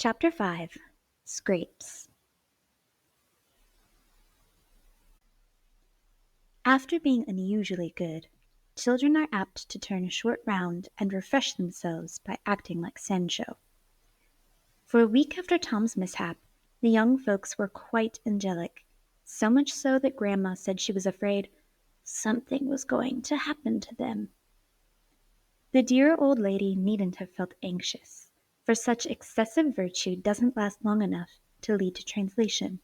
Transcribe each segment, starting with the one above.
Chapter 5 Scrapes. After being unusually good, children are apt to turn short round and refresh themselves by acting like Sancho. For a week after Tom's mishap, the young folks were quite angelic, so much so that Grandma said she was afraid something was going to happen to them. The dear old lady needn't have felt anxious, for such excessive virtue doesn't last long enough to lead to translation,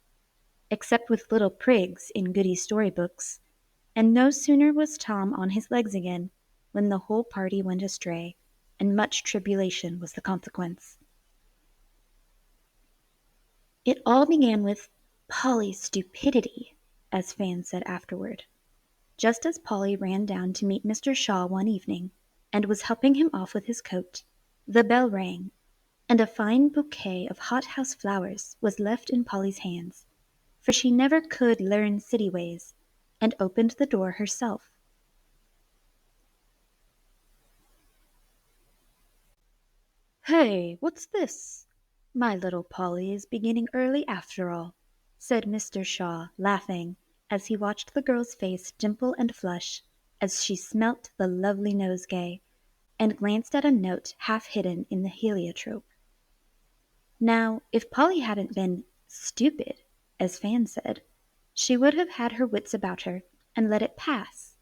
except with little prigs in goody storybooks, and no sooner was Tom on his legs again when the whole party went astray, and much tribulation was the consequence. It all began with Polly's stupidity, as Fan said afterward. Just as Polly ran down to meet Mr. Shaw one evening, and was helping him off with his coat, the bell rang, and a fine bouquet of hothouse flowers was left in Polly's hands, for she never could learn city ways, and opened the door herself. "Hey, what's this? My little Polly is beginning early after all," said Mr. Shaw, laughing, as he watched the girl's face dimple and flush as she smelt the lovely nosegay, and glanced at a note half hidden in the heliotrope. Now, if Polly hadn't been "stupid," as Fan said, she would have had her wits about her, and let it pass.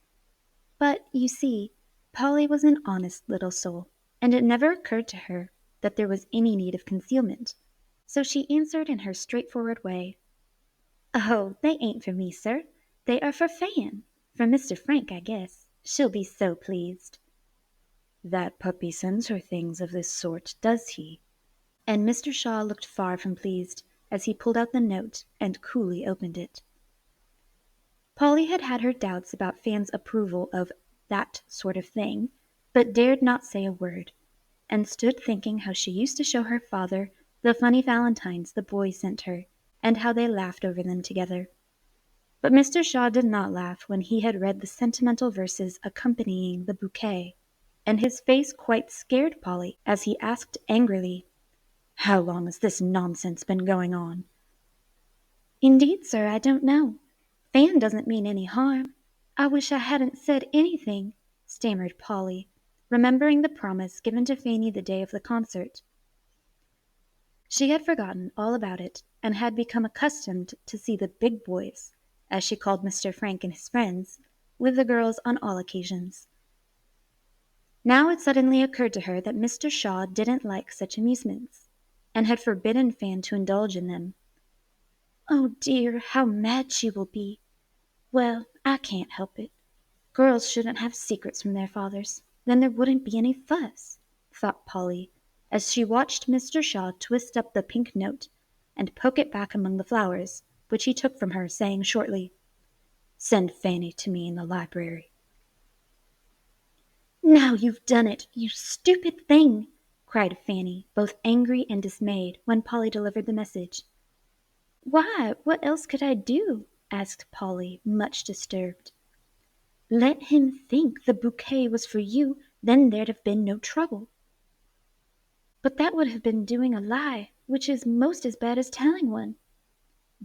But, you see, Polly was an honest little soul, and it never occurred to her that there was any need of concealment, so she answered in her straightforward way, "Oh, they ain't for me, sir. They are for Fan. For Mr. Frank, I guess. She'll be so pleased." "That puppy sends her things of this sort, does he?" And Mr. Shaw looked far from pleased, as he pulled out the note and coolly opened it. Polly had had her doubts about Fan's approval of "that sort of thing," but dared not say a word, and stood thinking how she used to show her father the funny valentines the boys sent her, and how they laughed over them together. But Mr. Shaw did not laugh when he had read the sentimental verses accompanying the bouquet, and his face quite scared Polly as he asked angrily, "How long has this nonsense been going on?" "Indeed, sir, I don't know. Fan doesn't mean any harm. I wish I hadn't said anything," stammered Polly, remembering the promise given to Fanny the day of the concert. She had forgotten all about it, and had become accustomed to see the big boys, as she called Mr. Frank and his friends, with the girls on all occasions. Now it suddenly occurred to her that Mr. Shaw didn't like such amusements, and had forbidden Fan to indulge in them. "Oh dear, how mad she will be! Well, I can't help it. Girls shouldn't have secrets from their fathers. Then there wouldn't be any fuss," thought Polly, as she watched Mr. Shaw twist up the pink note and poke it back among the flowers, which he took from her, saying shortly, "Send Fanny to me in the library." "Now you've done it, you stupid thing!" cried Fanny, both angry and dismayed, when Polly delivered the message. "Why, what else could I do?" asked Polly, much disturbed. "Let him think the bouquet was for you, then there'd have been no trouble." "But that would have been doing a lie, which is most as bad as telling one."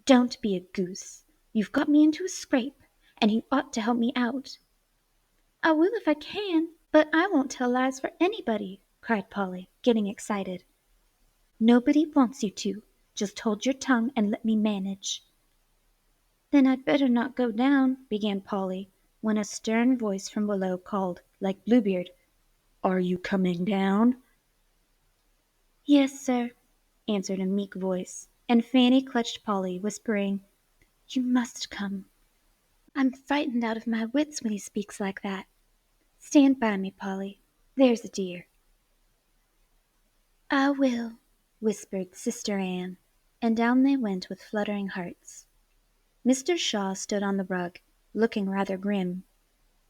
"Don't be a goose. You've got me into a scrape, and you ought to help me out." "I will if I can, but I won't tell lies for anybody," cried Polly, getting excited. "Nobody wants you to. Just hold your tongue and let me manage." "Then I'd better not go down," began Polly, when a stern voice from below called, like Bluebeard, "Are you coming down?" "Yes, sir," answered a meek voice, and Fanny clutched Polly, whispering, "You must come. I'm frightened out of my wits when he speaks like that. Stand by me, Polly. There's a dear." "I will," whispered Sister Ann, and down they went with fluttering hearts. Mr. Shaw stood on the rug, looking rather grim.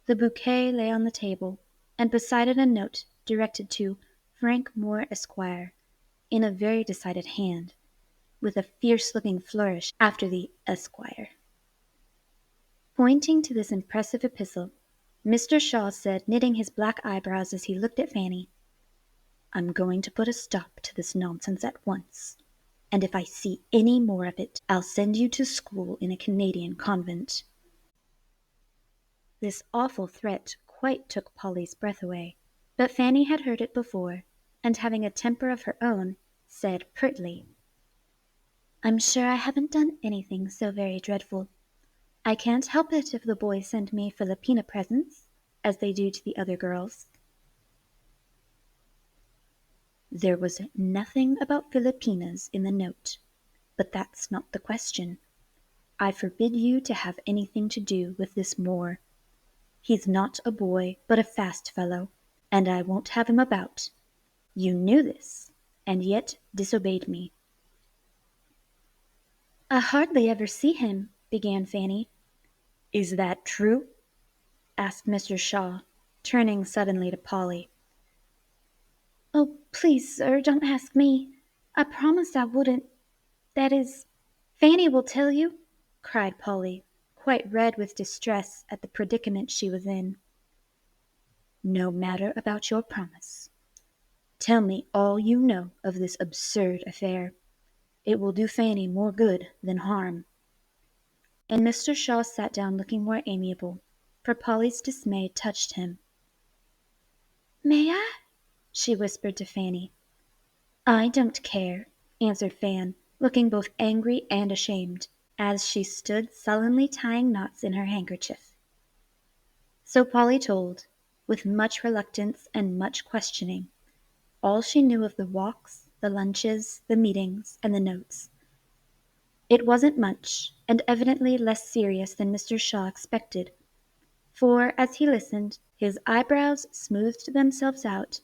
The bouquet lay on the table, and beside it a note directed to "Frank Moore, Esquire," in a very decided hand, with a fierce-looking flourish after the "Esquire." Pointing to this impressive epistle, Mr. Shaw said, knitting his black eyebrows as he looked at Fanny, I'm going to put a stop to this nonsense at once, and if I see any more of it, I'll send you to school in a Canadian convent." This awful threat quite took Polly's breath away, but Fanny had heard it before, and having a temper of her own, said pertly, "I'm sure I haven't done anything so very dreadful. I can't help it if the boys send me Filipina presents, as they do to the other girls." There was nothing about Filipinas in the note, but that's not the question. I forbid you to have anything to do with this Moor. He's not a boy, but a fast fellow, and I won't have him about. You knew this, and yet disobeyed me." "I hardly ever see him," began Fanny. "Is that true?" asked Mr. Shaw, turning suddenly to Polly. "Oh, please, sir, don't ask me. I promised I wouldn't. That is, Fanny will tell you," cried Polly, quite red with distress at the predicament she was in. "No matter about your promise. Tell me all you know of this absurd affair. It will do Fanny more good than harm." And Mr. Shaw sat down looking more amiable, for Polly's dismay touched him. "May I?" she whispered to Fanny. "I don't care," answered Fan, looking both angry and ashamed, as she stood sullenly tying knots in her handkerchief. So Polly told, with much reluctance and much questioning, all she knew of the walks, the lunches, the meetings, and the notes. It wasn't much, and evidently less serious than Mr. Shaw expected, for, as he listened, his eyebrows smoothed themselves out,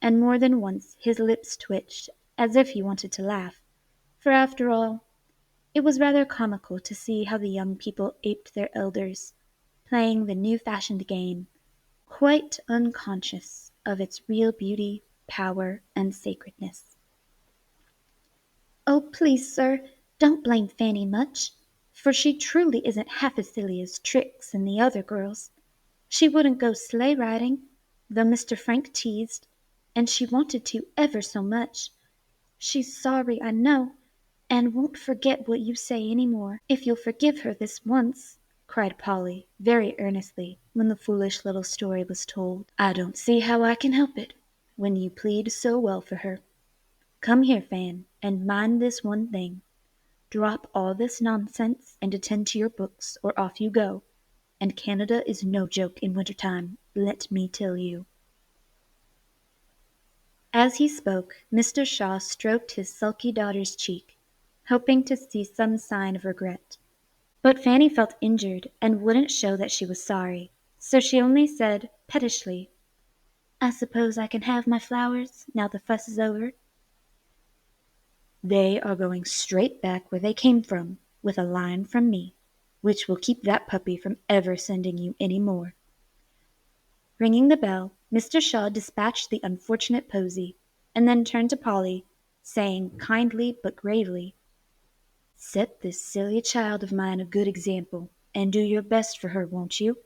and more than once his lips twitched, as if he wanted to laugh, for after all, it was rather comical to see how the young people aped their elders, playing the new-fashioned game, quite unconscious of its real beauty, power, and sacredness. "Oh, please, sir, don't blame Fanny much, for she truly isn't half as silly as Trix and the other girls. She wouldn't go sleigh riding, though Mr. Frank teased, and she wanted to ever so much. She's sorry, I know, and won't forget what you say any more, if you'll forgive her this once," cried Polly, very earnestly, when the foolish little story was told. "I don't see how I can help it, when you plead so well for her. Come here, Fan, and mind this one thing. Drop all this nonsense and attend to your books, or off you go. And Canada is no joke in winter time, let me tell you." As he spoke, Mr. Shaw stroked his sulky daughter's cheek, hoping to see some sign of regret. But Fanny felt injured and wouldn't show that she was sorry, so she only said, pettishly, "I suppose I can have my flowers, now the fuss is over?" "They are going straight back where they came from, with a line from me, which will keep that puppy from ever sending you any more." Ringing the bell, Mr. Shaw dispatched the unfortunate posy, and then turned to Polly, saying, kindly but gravely, "Set this silly child of mine a good example, and do your best for her, won't you?"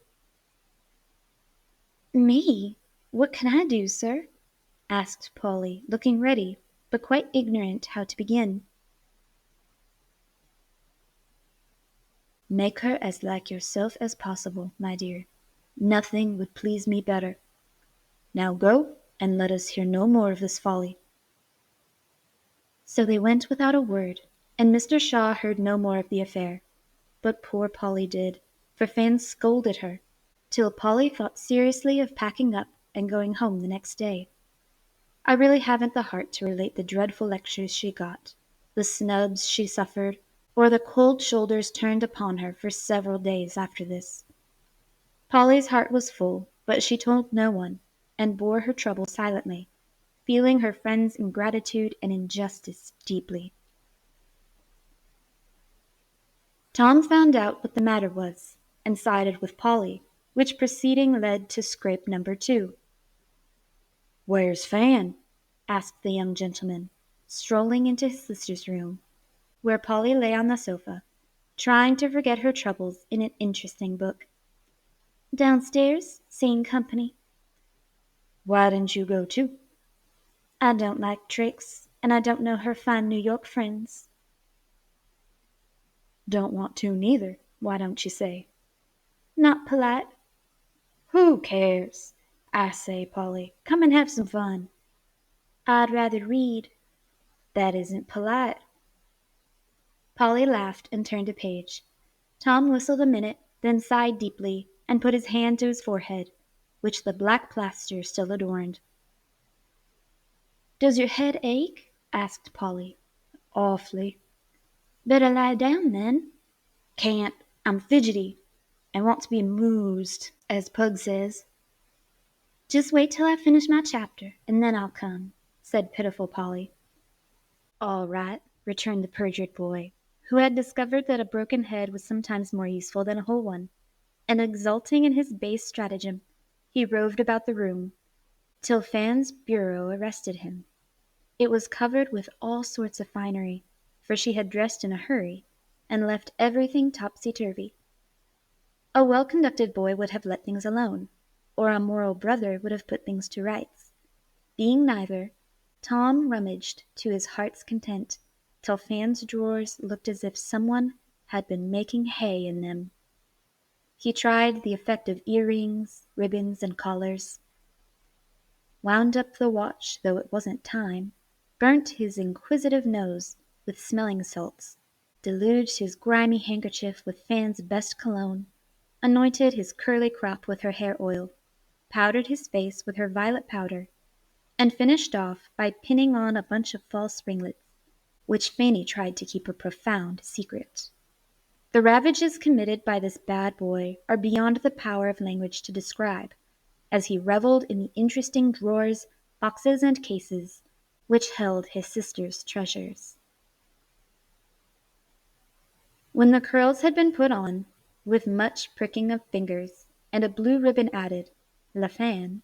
"Me? What can I do, sir?" asked Polly, looking ready, but quite ignorant how to begin. "Make her as like yourself as possible, my dear. Nothing would please me better. Now go, and let us hear no more of this folly." So they went without a word, and Mr. Shaw heard no more of the affair. But poor Polly did, for Fan scolded her, till Polly thought seriously of packing up and going home the next day. I really haven't the heart to relate the dreadful lectures she got, the snubs she suffered, or the cold shoulders turned upon her for several days after this. Polly's heart was full, but she told no one, and bore her trouble silently, feeling her friend's ingratitude and injustice deeply. Tom found out what the matter was, and sided with Polly, which proceeding led to scrape number 2. "Where's Fan?" asked the young gentleman, strolling into his sister's room, where Polly lay on the sofa, trying to forget her troubles in an interesting book. "Downstairs, seeing company." "Why didn't you go too?" I don't like tricks, and I don't know her fine New York friends. Don't want to neither. Why don't you say? Not polite. Who cares? I say, Polly, come and have some fun. I'd rather read. That isn't polite. Polly laughed and turned a page. Tom whistled a minute, then sighed deeply and put his hand to his forehead, which the black plaster still adorned. Does your head ache? Asked Polly. Awfully. Better lie down, then. Can't. I'm fidgety, and want to be amused, as Pug says. Just wait till I finish my chapter, and then I'll come, said pitiful Polly. All right, returned the perjured boy, who had discovered that a broken head was sometimes more useful than a whole one, and exulting in his base stratagem, he roved about the room, till Fan's bureau arrested him. It was covered with all sorts of finery, for she had dressed in a hurry, and left everything topsy-turvy. A well-conducted boy would have let things alone, or a moral brother would have put things to rights. Being neither, Tom rummaged to his heart's content, till Fan's drawers looked as if someone had been making hay in them. He tried the effect of earrings, ribbons, and collars, wound up the watch though it wasn't time, burnt his inquisitive nose with smelling salts, deluged his grimy handkerchief with Fan's best cologne, anointed his curly crop with her hair oil, powdered his face with her violet powder, and finished off by pinning on a bunch of false ringlets, which Fanny tried to keep a profound secret. The ravages committed by this bad boy are beyond the power of language to describe, as he revelled in the interesting drawers, boxes, and cases which held his sister's treasures. When the curls had been put on, with much pricking of fingers, and a blue ribbon added, la fin,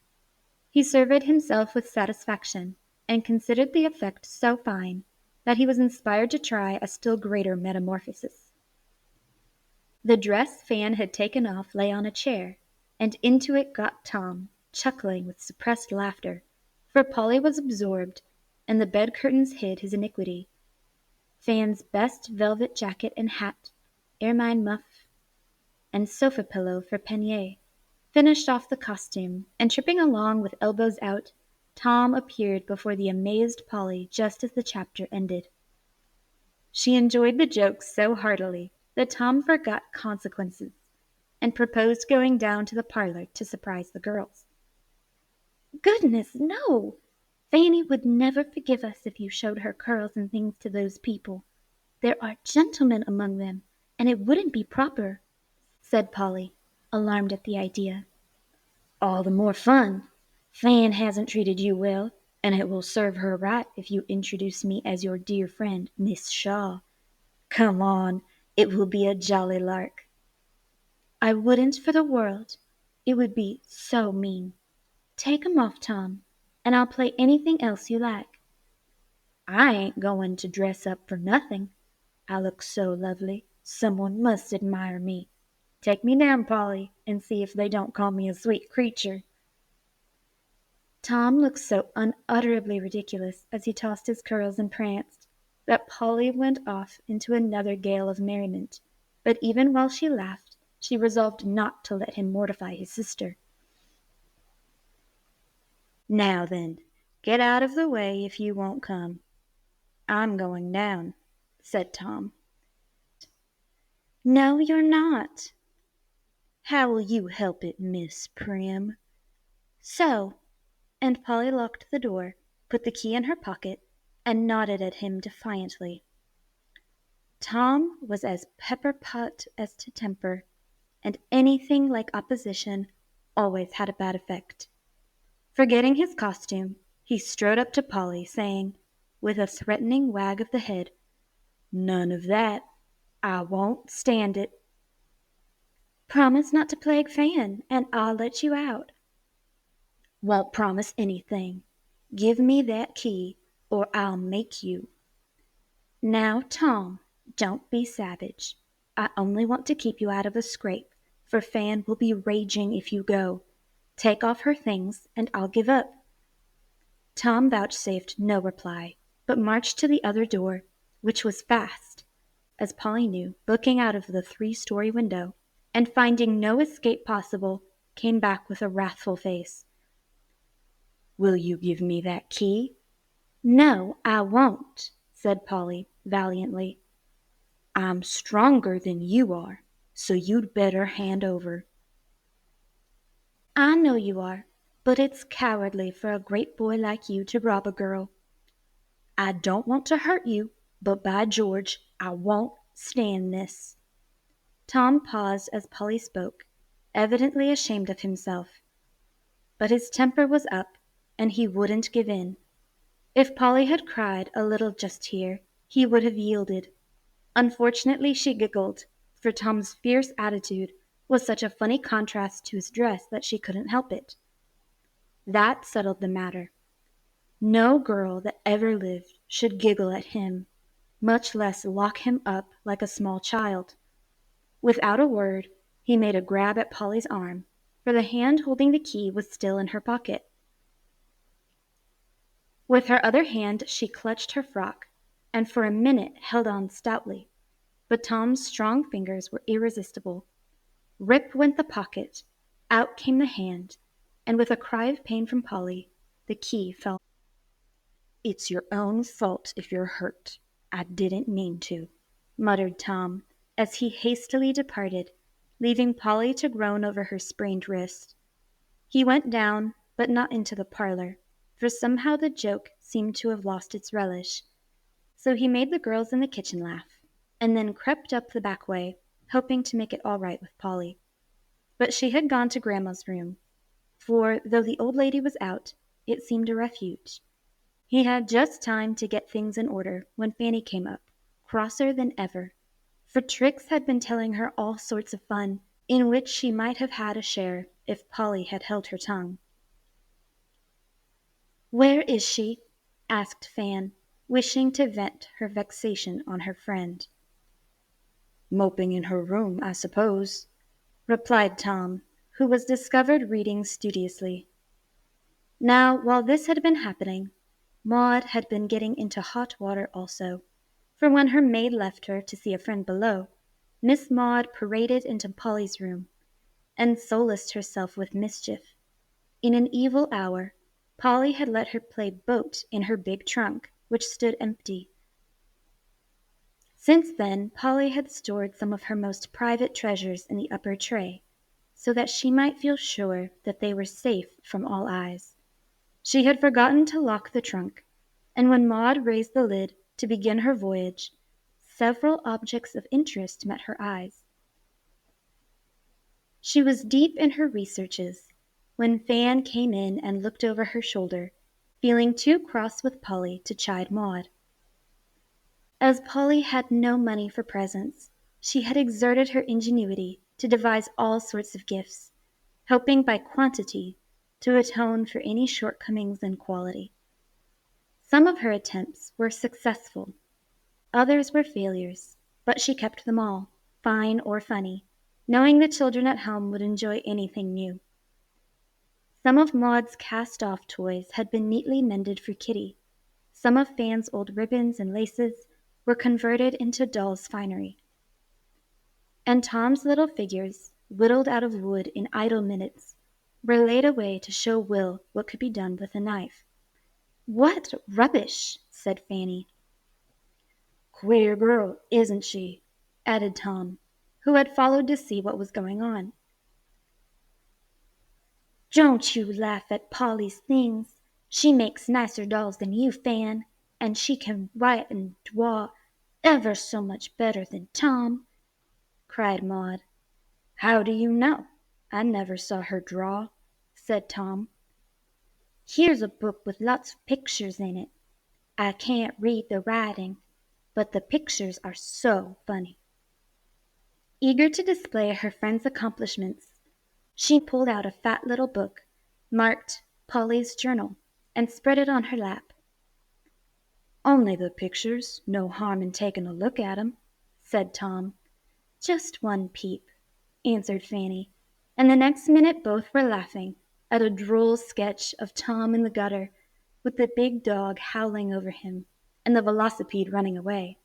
he surveyed himself with satisfaction, and considered the effect so fine that he was inspired to try a still greater metamorphosis. The dress Fan had taken off lay on a chair, and into it got Tom, chuckling with suppressed laughter, for Polly was absorbed, and the bed curtains hid his iniquity. Fan's best velvet jacket and hat, ermine muff, and sofa pillow for peignet, finished off the costume, and tripping along with elbows out, Tom appeared before the amazed Polly just as the chapter ended. She enjoyed the jokes so heartily that Tom forgot consequences, and proposed going down to the parlor to surprise the girls. Goodness, no! Fanny would never forgive us if you showed her curls and things to those people. There are gentlemen among them, and it wouldn't be proper, said Polly, alarmed at the idea. All the more fun. Fan hasn't treated you well, and it will serve her right if you introduce me as your dear friend, Miss Shaw. Come on, it will be a jolly lark. I wouldn't for the world. It would be so mean. Take 'em off, Tom, and I'll play anything else you like. I ain't going to dress up for nothing. I look so lovely, someone must admire me. Take me down, Polly, and see if they don't call me a sweet creature. Tom looked so unutterably ridiculous as he tossed his curls and pranced, that Polly went off into another gale of merriment, but even while she laughed, she resolved not to let him mortify his sister. Now then, get out of the way if you won't come. I'm going down, said Tom. No, you're not. How will you help it, Miss Prim? So, and Polly locked the door, put the key in her pocket, and nodded at him defiantly. Tom was as pepper-pot as to temper, and anything like opposition always had a bad effect. Forgetting his costume, he strode up to Polly, saying, with a threatening wag of the head, "None of that. I won't stand it." "Promise not to plague Fan, and I'll let you out." "Won't promise anything. Give me that key, or I'll make you." "Now, Tom, don't be savage. I only want to keep you out of a scrape, for Fan will be raging if you go. Take off her things, and I'll give up." Tom vouchsafed no reply, but marched to the other door, which was fast, as Polly knew, looking out of the 3-story window, and finding no escape possible, came back with a wrathful face. "Will you give me that key?" "No, I won't," said Polly, valiantly. "I'm stronger than you are, so you'd better hand over." "I know you are, but it's cowardly for a great boy like you to rob a girl." "I don't want to hurt you, but by George, I won't stand this." Tom paused as Polly spoke, evidently ashamed of himself. But his temper was up, and he wouldn't give in. If Polly had cried a little just here, he would have yielded. Unfortunately she giggled, for Tom's fierce attitude was such a funny contrast to his dress that she couldn't help it. That settled the matter. No girl that ever lived should giggle at him, much less lock him up like a small child. Without a word, he made a grab at Polly's arm, for the hand holding the key was still in her pocket. With her other hand she clutched her frock, and for a minute held on stoutly. But Tom's strong fingers were irresistible. Rip went the pocket, out came the hand, and with a cry of pain from Polly, the key fell. "It's your own fault if you're hurt. I didn't mean to," muttered Tom, as he hastily departed, leaving Polly to groan over her sprained wrist. He went down, but not into the parlor, for somehow the joke seemed to have lost its relish. So he made the girls in the kitchen laugh, and then crept up the back way, hoping to make it all right with Polly. But she had gone to Grandma's room, for though the old lady was out, it seemed a refuge. He had just time to get things in order when Fanny came up, crosser than ever, for Trix had been telling her all sorts of fun, in which she might have had a share if Polly had held her tongue. "Where is she?" asked Fan, wishing to vent her vexation on her friend. "Moping in her room, I suppose," replied Tom, who was discovered reading studiously. Now, while this had been happening, Maud had been getting into hot water also, for when her maid left her to see a friend below, Miss Maud paraded into Polly's room, and solaced herself with mischief. In an evil hour, Polly had let her play boat in her big trunk, which stood empty. Since then Polly had stored some of her most private treasures in the upper tray, so that she might feel sure that they were safe from all eyes. She had forgotten to lock the trunk, and when Maud raised the lid to begin her voyage, several objects of interest met her eyes. She was deep in her researches when Fan came in and looked over her shoulder, feeling too cross with Polly to chide Maud. As Polly had no money for presents, she had exerted her ingenuity to devise all sorts of gifts, hoping by quantity to atone for any shortcomings in quality. Some of her attempts were successful, others were failures, but she kept them all, fine or funny, knowing the children at home would enjoy anything new. Some of Maud's cast-off toys had been neatly mended for Kitty. Some of Fan's old ribbons and laces were converted into doll's finery. And Tom's little figures, whittled out of wood in idle minutes, were laid away to show Will what could be done with a knife. "What rubbish!" said Fanny. "Queer girl, isn't she?" added Tom, who had followed to see what was going on. "Don't you laugh at Polly's things. She makes nicer dolls than you, Fan, and she can write and draw ever so much better than Tom," cried Maud. "How do you know? I never saw her draw," said Tom. "Here's a book with lots of pictures in it. I can't read the writing, but the pictures are so funny." Eager to display her friend's accomplishments, she pulled out a fat little book, marked "Polly's Journal," and spread it on her lap. "Only the pictures, no harm in taking a look at 'em," said Tom. "Just one peep," answered Fanny, and the next minute both were laughing at a droll sketch of Tom in the gutter, with the big dog howling over him and the velocipede running away.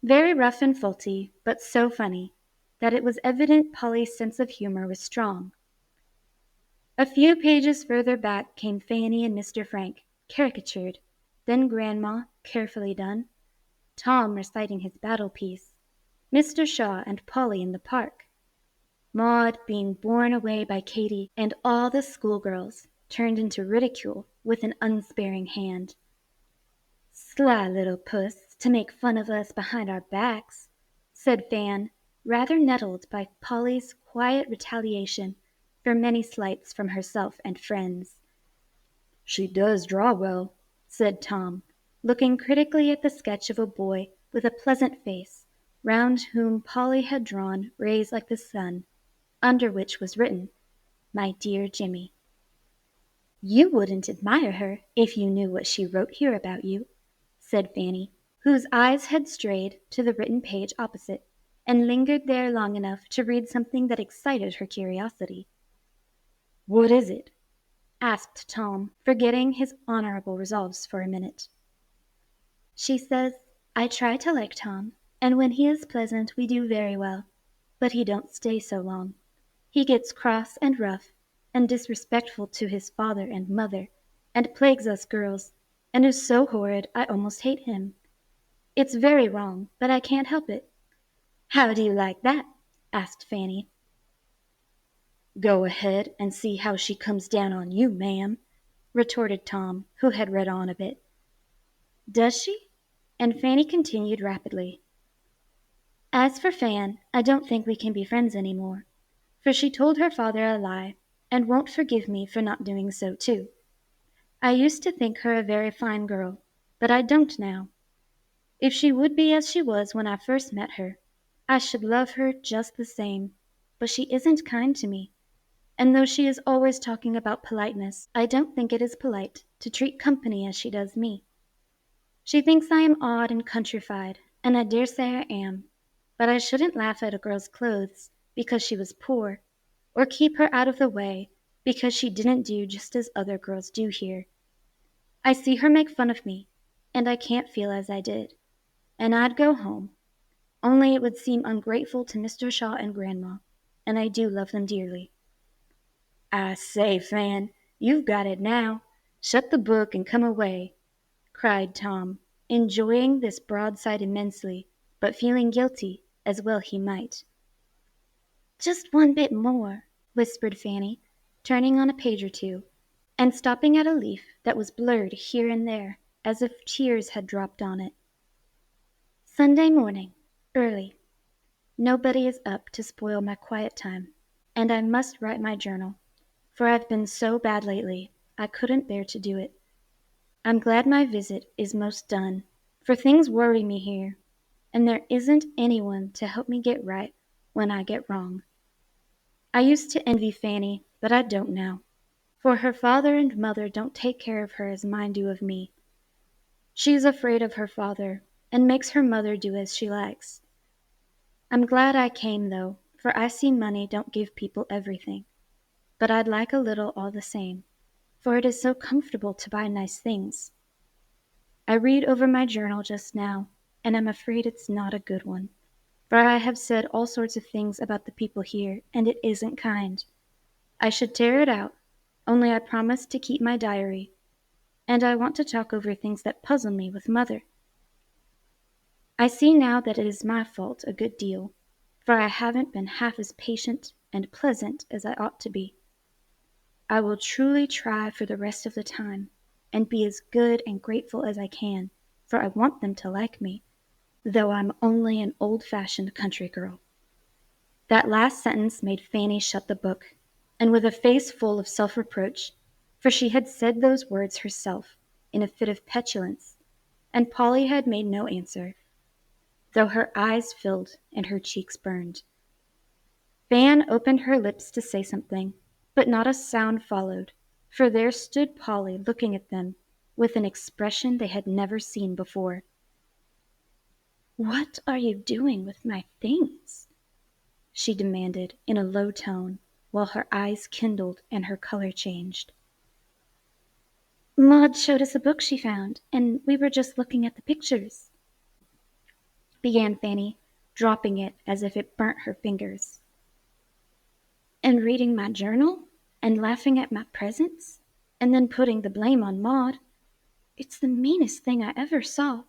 Very rough and faulty, but so funny that it was evident Polly's sense of humor was strong. A few pages further back came Fanny and Mr. Frank, caricatured, then Grandma, carefully done, Tom reciting his battle piece, Mr. Shaw and Polly in the park, Maud being borne away by Katy, and all the schoolgirls turned into ridicule with an unsparing hand. "Sly little puss, to make fun of us behind our backs," said Fan, rather nettled by Polly's quiet retaliation for many slights from herself and friends. "She does draw well," said Tom, looking critically at the sketch of a boy with a pleasant face, round whom Polly had drawn rays like the sun, under which was written, "My dear Jimmy." "You wouldn't admire her if you knew what she wrote here about you," said Fanny, whose eyes had strayed to the written page opposite, and lingered there long enough to read something that excited her curiosity. "What is it?" asked Tom, forgetting his honorable resolves for a minute. "She says, I try to like Tom, and when he is pleasant we do very well, but he don't stay so long. He gets cross and rough, and disrespectful to his father and mother, and plagues us girls, and is so horrid I almost hate him. It's very wrong, but I can't help it." "How do you like that?" asked Fanny. "Go ahead and see how she comes down on you, ma'am," retorted Tom, who had read on a bit. "Does she?" And Fanny continued rapidly. "As for Fan, I don't think we can be friends any more, for she told her father a lie, and won't forgive me for not doing so too. I used to think her a very fine girl, but I don't now. If she would be as she was when I first met her, I should love her just the same, but she isn't kind to me, and though she is always talking about politeness, I don't think it is polite to treat company as she does me. She thinks I am odd and countrified, and I dare say I am, but I shouldn't laugh at a girl's clothes because she was poor, or keep her out of the way because she didn't do just as other girls do here. I see her make fun of me, and I can't feel as I did, and I'd go home, only it would seem ungrateful to Mr. Shaw and Grandma, and I do love them dearly." "I say, Fan, you've got it now. Shut the book and come away," cried Tom, enjoying this broadside immensely, but feeling guilty, as well he might. "Just one bit more," whispered Fanny, turning on a page or two, and stopping at a leaf that was blurred here and there, as if tears had dropped on it. "Sunday morning, early. Nobody is up to spoil my quiet time, and I must write my journal, for I've been so bad lately I couldn't bear to do it. I'm glad my visit is most done, for things worry me here, and there isn't anyone to help me get right when I get wrong. I used to envy Fanny, but I don't now, for her father and mother don't take care of her as mine do of me. She's afraid of her father, and makes her mother do as she likes. I'm glad I came, though, for I see money don't give people everything, but I'd like a little all the same, for it is so comfortable to buy nice things. I read over my journal just now, and I'm afraid it's not a good one, for I have said all sorts of things about the people here, and it isn't kind. I should tear it out, only I promised to keep my diary, and I want to talk over things that puzzle me with Mother. I see now that it is my fault a good deal, for I haven't been half as patient and pleasant as I ought to be. I will truly try for the rest of the time, and be as good and grateful as I can, for I want them to like me, though I'm only an old-fashioned country girl." That last sentence made Fanny shut the book, and with a face full of self-reproach, for she had said those words herself in a fit of petulance, and Polly had made no answer, though her eyes filled and her cheeks burned. Fan opened her lips to say something, but not a sound followed, for there stood Polly looking at them with an expression they had never seen before. "What are you doing with my things?" she demanded in a low tone, while her eyes kindled and her color changed. Maud showed us a book she found, and we were just looking at the pictures, began Fanny, dropping it as if it burnt her fingers. And reading my journal, and laughing at my presents, and then putting the blame on Maud. It's the meanest thing I ever saw,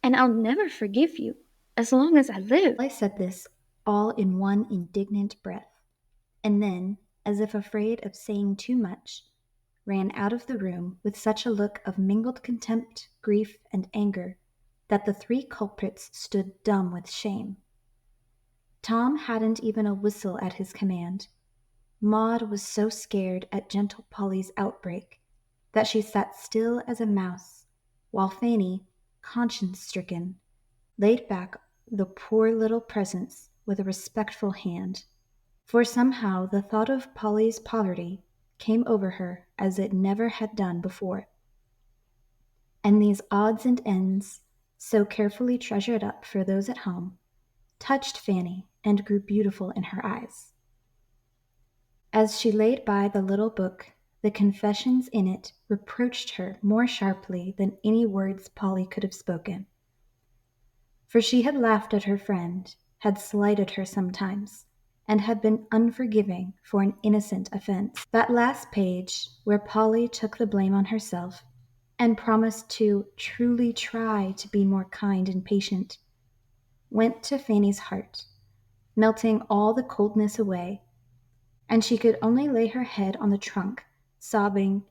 and I'll never forgive you as long as I live. I said this all in one indignant breath, and then, as if afraid of saying too much, ran out of the room with such a look of mingled contempt, grief, and anger that the three culprits stood dumb with shame. Tom hadn't even a whistle at his command. Maud was so scared at gentle Polly's outbreak that she sat still as a mouse, while Fanny, conscience-stricken, laid back the poor little presents with a respectful hand, for somehow the thought of Polly's poverty came over her as it never had done before. And these odds and ends, so carefully treasured up for those at home, touched Fanny and grew beautiful in her eyes. As she laid by the little book, the confessions in it reproached her more sharply than any words Polly could have spoken. For she had laughed at her friend, had slighted her sometimes, and had been unforgiving for an innocent offense. That last page, where Polly took the blame on herself, and promised to truly try to be more kind and patient, went to Fanny's heart, melting all the coldness away, and she could only lay her head on the trunk, sobbing,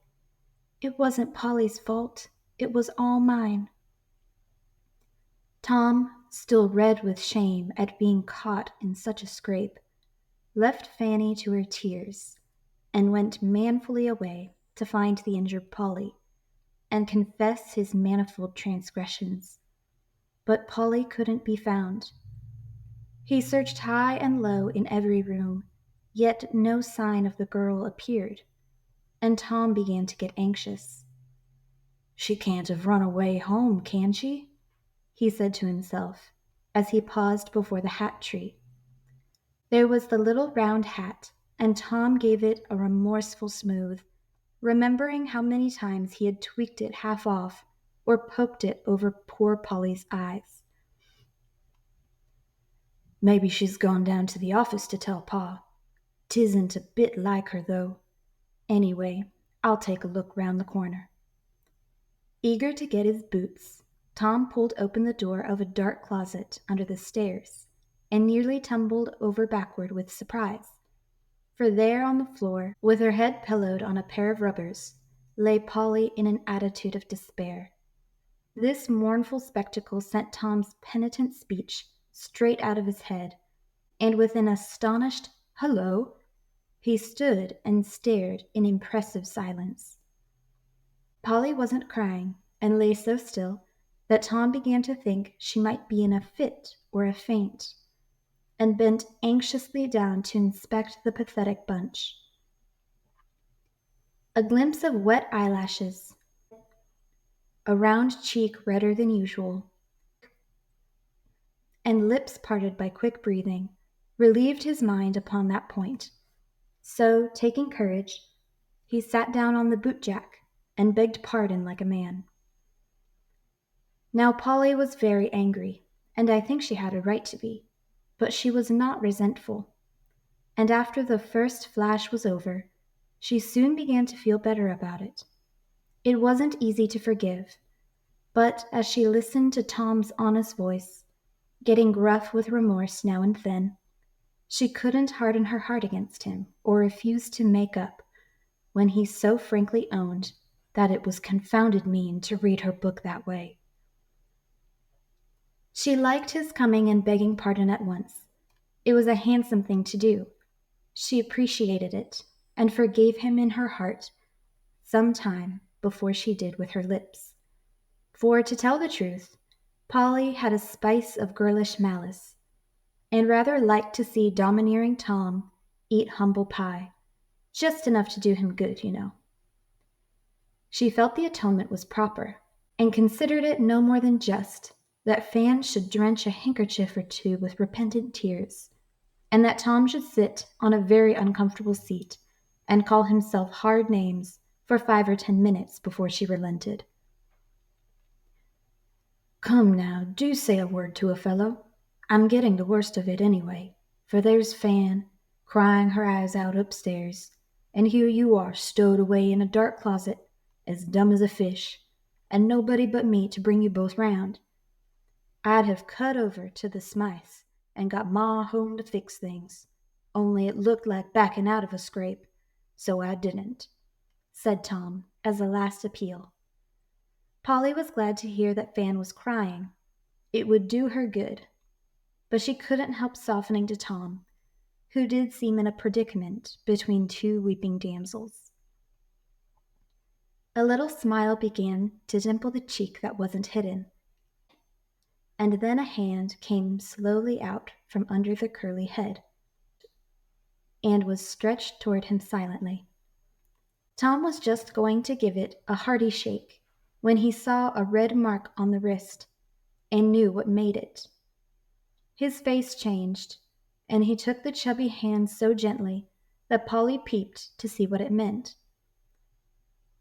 "It wasn't Polly's fault. It was all mine." Tom, still red with shame at being caught in such a scrape, left Fanny to her tears, and went manfully away to find the injured Polly, and confess his manifold transgressions. But Polly couldn't be found. He searched high and low in every room, yet no sign of the girl appeared, and Tom began to get anxious. "She can't have run away home, can she?" he said to himself, as he paused before the hat tree. There was the little round hat, and Tom gave it a remorseful smooth, remembering how many times he had tweaked it half off or poked it over poor Polly's eyes. "Maybe she's gone down to the office to tell Pa. 'Tisn't a bit like her, though. Anyway, I'll take a look round the corner." Eager to get his boots, Tom pulled open the door of a dark closet under the stairs and nearly tumbled over backward with surprise. For there on the floor, with her head pillowed on a pair of rubbers, lay Polly in an attitude of despair. This mournful spectacle sent Tom's penitent speech straight out of his head, and with an astonished "Hullo!" he stood and stared in impressive silence. Polly wasn't crying, and lay so still that Tom began to think she might be in a fit or a faint, and bent anxiously down to inspect the pathetic bunch. A glimpse of wet eyelashes, a round cheek redder than usual, and lips parted by quick breathing, relieved his mind upon that point. So, taking courage, he sat down on the boot-jack and begged pardon like a man. Now Polly was very angry, and I think she had a right to be, but she was not resentful, and after the first flash was over, she soon began to feel better about it. It wasn't easy to forgive, but as she listened to Tom's honest voice, getting gruff with remorse now and then, she couldn't harden her heart against him or refuse to make up when he so frankly owned that it was confounded mean to read her book that way. She liked his coming and begging pardon at once. It was a handsome thing to do. She appreciated it and forgave him in her heart some time before she did with her lips. For, to tell the truth, Polly had a spice of girlish malice, and rather liked to see domineering Tom eat humble pie, just enough to do him good, you know. She felt the atonement was proper, and considered it no more than just that Fan should drench a handkerchief or two with repentant tears, and that Tom should sit on a very uncomfortable seat and call himself hard names for 5 or 10 minutes before she relented. "Come now, do say a word to a fellow. I'm getting the worst of it anyway, for there's Fan, crying her eyes out upstairs, and here you are stowed away in a dark closet, as dumb as a fish, and nobody but me to bring you both round. I'd have cut over to the Smythes and got Ma home to fix things, only it looked like backing out of a scrape, so I didn't," said Tom as a last appeal. Polly was glad to hear that Fan was crying. It would do her good. But she couldn't help softening to Tom, who did seem in a predicament between two weeping damsels. A little smile began to dimple the cheek that wasn't hidden, and then a hand came slowly out from under the curly head and was stretched toward him silently. Tom was just going to give it a hearty shake when he saw a red mark on the wrist and knew what made it. His face changed, and he took the chubby hand so gently that Polly peeped to see what it meant.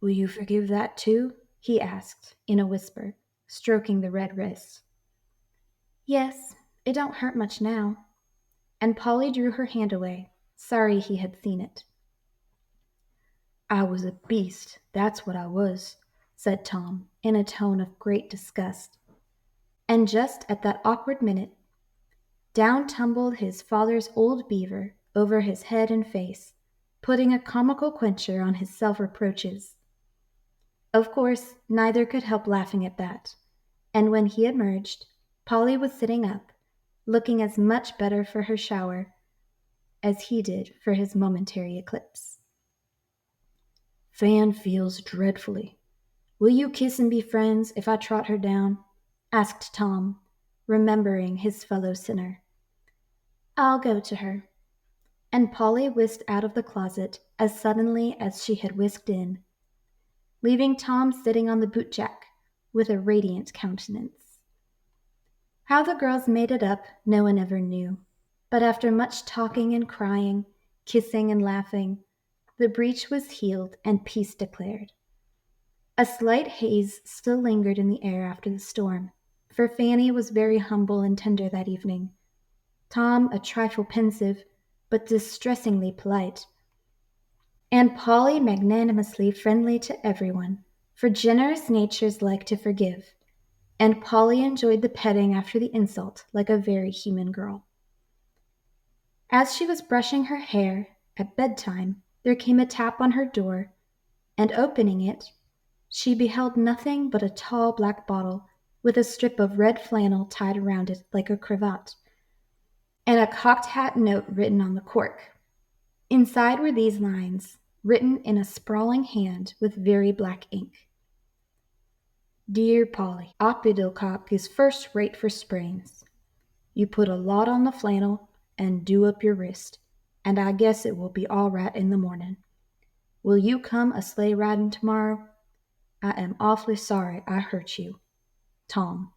"Will you forgive that too?" he asked in a whisper, stroking the red wrist. "Yes, it don't hurt much now," and Polly drew her hand away, sorry he had seen it. "I was a beast, that's what I was," said Tom in a tone of great disgust. And just at that awkward minute, down tumbled his father's old beaver over his head and face, putting a comical quencher on his self-reproaches. Of course, neither could help laughing at that, and when he emerged, Polly was sitting up, looking as much better for her shower as he did for his momentary eclipse. "Fan feels dreadfully. Will you kiss and be friends if I trot her down?" asked Tom, remembering his fellow sinner. "I'll go to her." And Polly whisked out of the closet as suddenly as she had whisked in, leaving Tom sitting on the bootjack with a radiant countenance. How the girls made it up no one ever knew, but after much talking and crying, kissing and laughing, the breach was healed and peace declared. A slight haze still lingered in the air after the storm, for Fanny was very humble and tender that evening, Tom a trifle pensive, but distressingly polite, and Polly magnanimously friendly to everyone, for generous natures like to forgive, and Polly enjoyed the petting after the insult like a very human girl. As she was brushing her hair at bedtime, there came a tap on her door, and opening it, she beheld nothing but a tall black bottle with a strip of red flannel tied around it like a cravat, and a cocked hat note written on the cork. Inside were these lines, written in a sprawling hand with very black ink. "Dear Polly, Alcott is first rate for sprains. You put a lot on the flannel and do up your wrist, and I guess it will be all right in the morning. Will you come a sleigh riding tomorrow? I am awfully sorry I hurt you. Tom."